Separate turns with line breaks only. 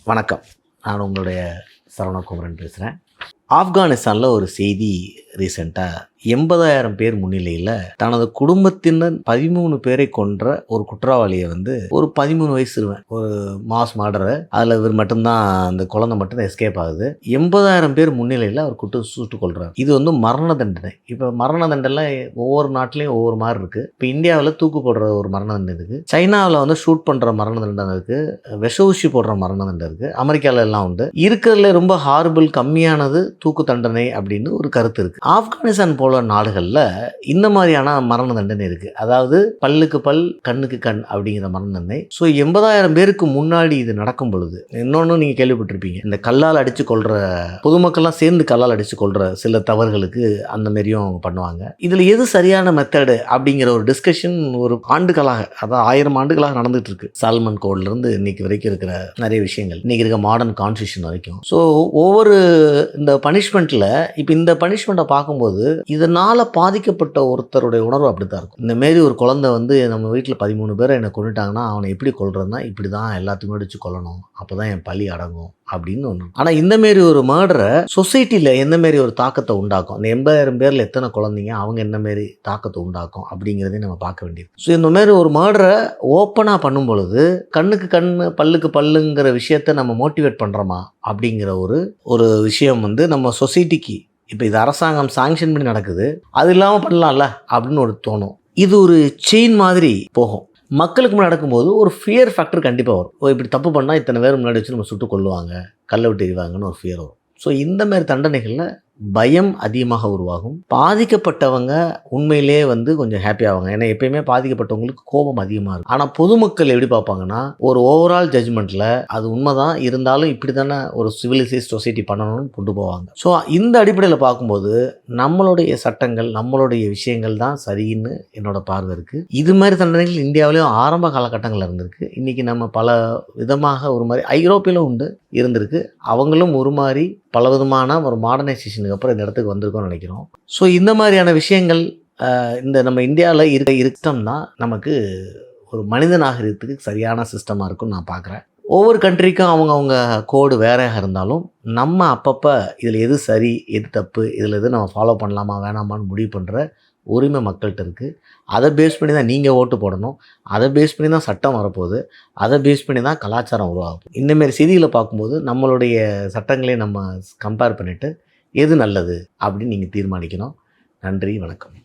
வணக்கம். நான் உங்களுடைய சரவணகுமரன் பேசுகிறேன். ஆப்கானிஸ்தானில் ஒரு செய்தி ரீசெண்டாக 80,000 பேர் முன்னிலையில் தனது குடும்பத்தினர் 13 பேரை கொன்ற ஒரு குற்றவாளியை ஒரு 13 வயசு சிறுவன், ஒரு மாஸ் மர்டரர், அதில் இவர் மட்டும்தான், அந்த குழந்தை மட்டும்தான் எஸ்கேப் ஆகுது. 80,000 பேர் முன்னிலையில் அவர் சுட்டு கொள்றாரு. இது மரண தண்டனை. இப்போ மரண தண்டனை ஒவ்வொரு நாட்டிலையும் ஒவ்வொரு மாதிரி இருக்குது. இப்போ இந்தியாவில் தூக்கு போடுற ஒரு மரண தண்டனை இருக்குது, சைனாவில் ஷூட் பண்ணுற மரண தண்டனை இருக்குது, விஷ ஊசி போடுற மரண தண்டனை இருக்குது, அமெரிக்காவில் எல்லாம் உண்டு. இருக்கிறதுல ரொம்ப ஹார்பிள் கம்மியானது தூக்கு தண்டனை அப்படின்னு ஒரு கருத்து இருக்குது. ஆப்கானிஸ்தான் போல நாடுகளில் இந்த மாதிரியான மரண தண்டனை இருக்குது. அதாவது பல்லுக்கு பல் கண்ணுக்கு கண் அப்படிங்கிற மரண தண்டனை. ஸோ 80,000 பேருக்கு முன்னாடி இது நடக்கும் பொழுது, இன்னொன்று நீங்கள் கேள்விப்பட்டிருப்பீங்க, இந்த கல்லால் அடித்து கொள்கிற பொதுமக்கள்லாம் சேர்ந்து கல்லால் அடித்து கொள்கிற சில தவறுகளுக்கு அந்த மாரியும் அவங்க பண்ணுவாங்க. இதில் எது சரியான மெத்தடு அப்படிங்கிற ஒரு டிஸ்கஷன் ஒரு ஆண்டுகளாக, அதாவது 1000 ஆண்டுகளாக நடந்துட்டு இருக்கு. சால்மன் கோட்லேருந்து இன்னைக்கு வரைக்கும் இருக்கிற நிறைய விஷயங்கள், இன்னைக்கு இருக்க மாடர்ன் கான்ஸ்டியூஷன் வரைக்கும். ஸோ ஒவ்வொரு இந்த பனிஷ்மெண்ட்டில் இப்போ இந்த பனிஷ்மெண்ட்டை பார்க்கும்போது இதனால் பாதிக்கப்பட்ட ஒருத்தருடைய உணர்வு அப்படி தான் இருக்கும். இந்தமாரி ஒரு குழந்தை நம்ம வீட்டில் 13 பேரை என்னை கொண்டுட்டாங்கன்னா அவனை எப்படி கொல்றதுன்னா இப்படி தான் எல்லாத்தையும் அடித்து கொல்லணும், அப்போ தான் என் பழி அடங்கும் அப்படின்னு ஒன்று. ஆனால் இந்தமாரி ஒரு மர்டரை சொசைட்டியில் எந்தமாரி ஒரு தாக்கத்தை உண்டாக்கும், அந்த 80,000 பேரில் எத்தனை குழந்தைங்க அவங்க என்னமாரி தாக்கத்தை உண்டாக்கும் அப்படிங்கிறதையும் நம்ம பார்க்க வேண்டியது. ஸோ இந்தமாரி ஒரு மர்டரை ஓப்பனாக பண்ணும் பொழுது கண்ணுக்கு கண் பல்லுக்கு பல்லுங்கிற விஷயத்தை நம்ம மோட்டிவேட் பண்ணுறோமா அப்படிங்கிற ஒரு விஷயம் நம்ம சொசைட்டிக்கு, இப்போ இது அரசாங்கம் சாங்ஷன் பண்ணி நடக்குது, அது இல்லாமல் பண்ணலாம்ல அப்படின்னு தோணும். இது ஒரு செயின் மாதிரி போகும். மக்களுக்கு முன்னாடி நடக்கும்போது ஒரு ஃபியர் ஃபேக்டர் கண்டிப்பாக வரும். இப்படி தப்பு பண்ணால் இத்தனை பேர் முன்னாடி வச்சு நம்ம சுட்டு கொள்ளுவாங்க, கல்லை விட்டு எறிவாங்கன்னு ஒரு ஃபியர் வரும். ஸோ இந்த மாதிரி தண்டனைகளில் பயம் அதிகமாக உருவாகும். பாதிக்கப்பட்டவங்க உண்மையிலே கொஞ்சம் ஹாப்பி ஆவாங்க. ஏன்னா எப்பயுமே பாதிக்கப்பட்டவங்களுக்கு கோபம் அதிகமாக இருக்கும். ஆனால் பொதுமக்கள் எப்படி பார்ப்பாங்கன்னா, ஒரு ஓவரால் ஜட்ஜ்மெண்ட்டில் அது உண்மைதான், இருந்தாலும் இப்படி தானே ஒரு சிவிலைசைஸ் சொசைட்டி பண்ணணும்னு கொண்டு போவாங்க. ஸோ இந்த அடிப்படையில் பார்க்கும்போது நம்மளுடைய சட்டங்கள், நம்மளுடைய விஷயங்கள் தான் சரின்னு என்னோட பார்வை இருக்குது. இது மாதிரி தண்டனைகள் இந்தியாவிலேயும் ஆரம்ப காலகட்டங்களில் இருந்திருக்கு. இன்றைக்கி நம்ம பல விதமாக ஒரு மாதிரி ஐரோப்பியிலும் உண்டு இருந்திருக்கு. அவங்களும் ஒரு மாதிரி பல விதமான ஒரு மாடர்னைசேஷனுக்கு அப்புறம் இந்த இடத்துக்கு வந்திருக்கோம்னு நினைக்கிறோம். ஸோ இந்த மாதிரியான விஷயங்கள் இந்த நம்ம இந்தியாவில் சிஸ்டம் தான் நமக்கு ஒரு மனித நாகரிகத்துக்கு சரியான சிஸ்டமாக இருக்குன்னு நான் பார்க்குறேன். ஒவ்வொரு கண்ட்ரிக்கும் அவங்க கோடு வேறையாக இருந்தாலும் நம்ம அப்பப்போ இதில் எது சரி எது தப்பு, இதில் எது நம்ம ஃபாலோ பண்ணலாமா வேணாமான்னு முடிவு பண்ணுற உரிமை மக்கள்கிட்ட இருக்குது. அதை பேஸ் பண்ணி தான் நீங்கள் ஓட்டு போடணும், அதை பேஸ் பண்ணி தான் சட்டம் வரப்போகுது, அதை பேஸ் பண்ணி தான் கலாச்சாரம் உருவாகும். இந்தமாரி செய்திகளை பார்க்கும்போது நம்மளுடைய சட்டங்களை நம்ம கம்பேர் பண்ணிவிட்டு எது நல்லது அப்படின்னு நீங்கள் தீர்மானிக்கணும். நன்றி, வணக்கம்.